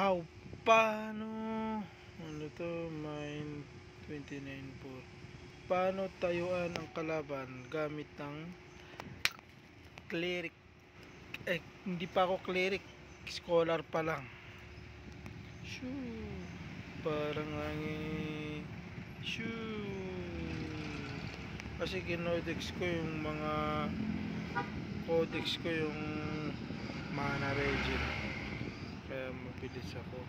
How? Paano? Ano to? Mine 29.4. Paano tayuan ang kalaban gamit ng cleric? Hindi pa ako cleric. Scholar pa lang. Shoo! Parang shoo! Kasi kinodex ko yung mga codex ko yung mana regen. Kaya mabilis ako.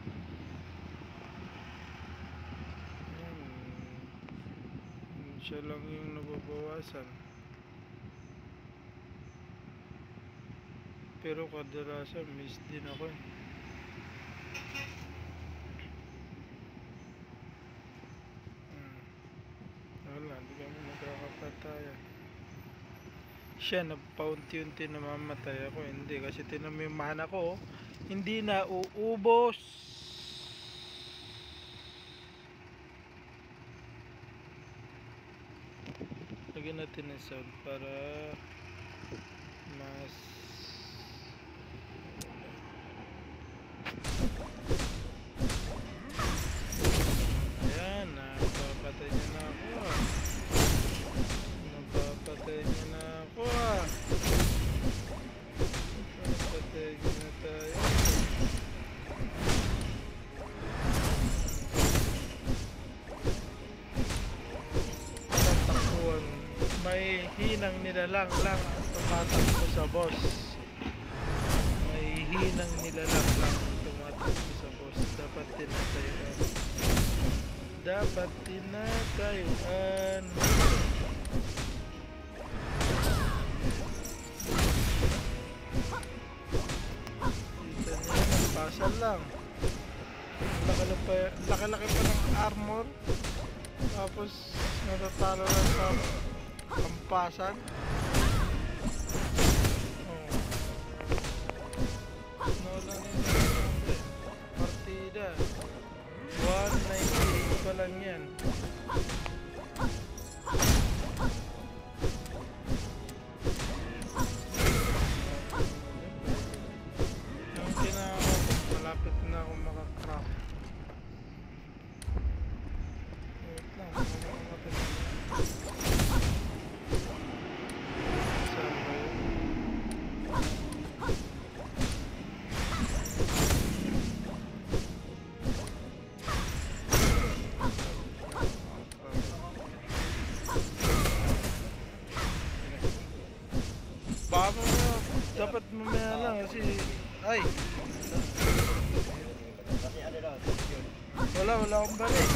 Siya lang yung nababawasan. Pero kadalasan miss din ako eh. Wala, hindi kami nagkakapatayan. Siya, nagpaunti-unti namamatay ako. Hindi, kasi tinan mo yung mana ko. Hindi na uubos. Lagyan natin ng sound para mas ayan, napapatay niya na ako napapatay niya na ako napapatay niya na tayo. Tatakbuhan, may hinang nilalang lang tumatakbo sa boss. May hinang nilalang lang tumatakbo sa boss. Dapat tinatayuan. Dapat tinatayuan. Kita niya, nagpasal lang. Laki-laki pa ng armor. Tapos natatalo lang sa kampasan. Nolan yun. Partida 198 pa lang yan. Yung malapit na ako makakraft. Wait lang, makakraft. Baka dapat mamaya lang kasi ay wala akong balik.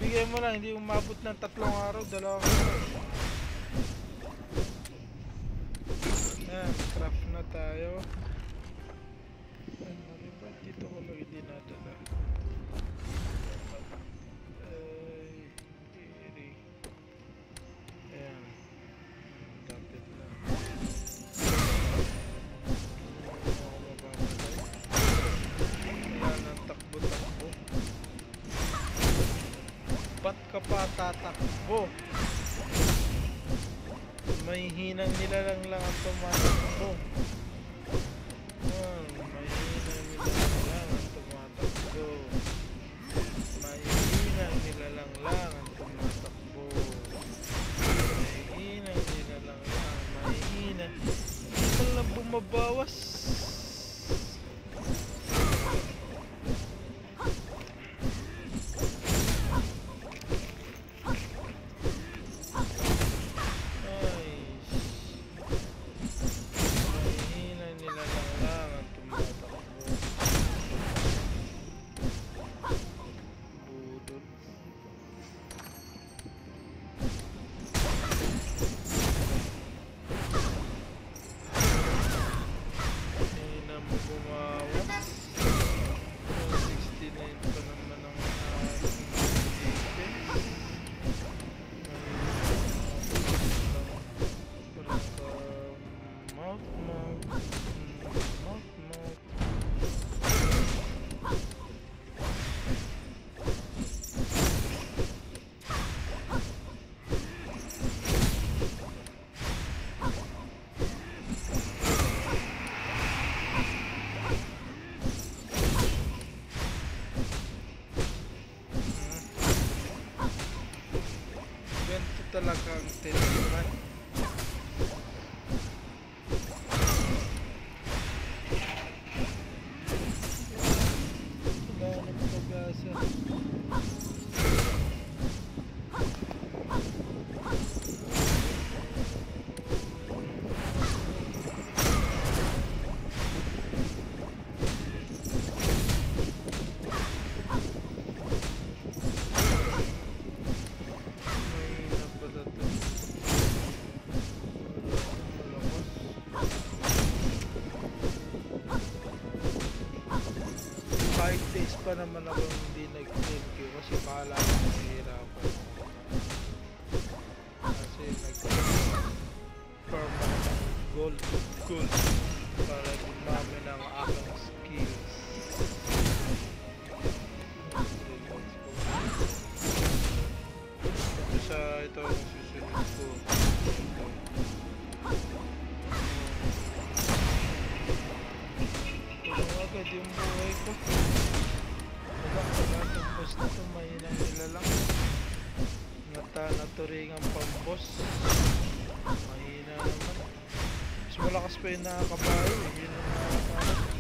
Bigay mo lang, hindi umabot ng 3 araw, 2 araw. Ayan, craft na tayo. Dito ko lagi dinadala. Ayan, tapit na. Wala nang takbo-takbo. Ba't ka pa tatakbo? May hinang nilalang lang ang tumatakbo. May hinang nilalang lang ang tumatakbo. May hinang nilalang lang ang tumatakbo. May hinang nilalang lang. May hinang. Hindi man lang bumabawas. naman. Wala na pag-asa. Mahina pala to. Wala nang malakas. Kahit days pa naman ako hindi nag-thank you kasi kala ko mahirapan. Kasi nag-farm ako ng gold para dumami ng aking skills. Ito sa ito ang susunod ko. Tulong agad yung buhay ko. Wala tapos na ito, mahinang nilalang. Naturingang pang-boss. Mahina naman. Mas malakas pa yung nakakabayo. Yun ang nakakabayo.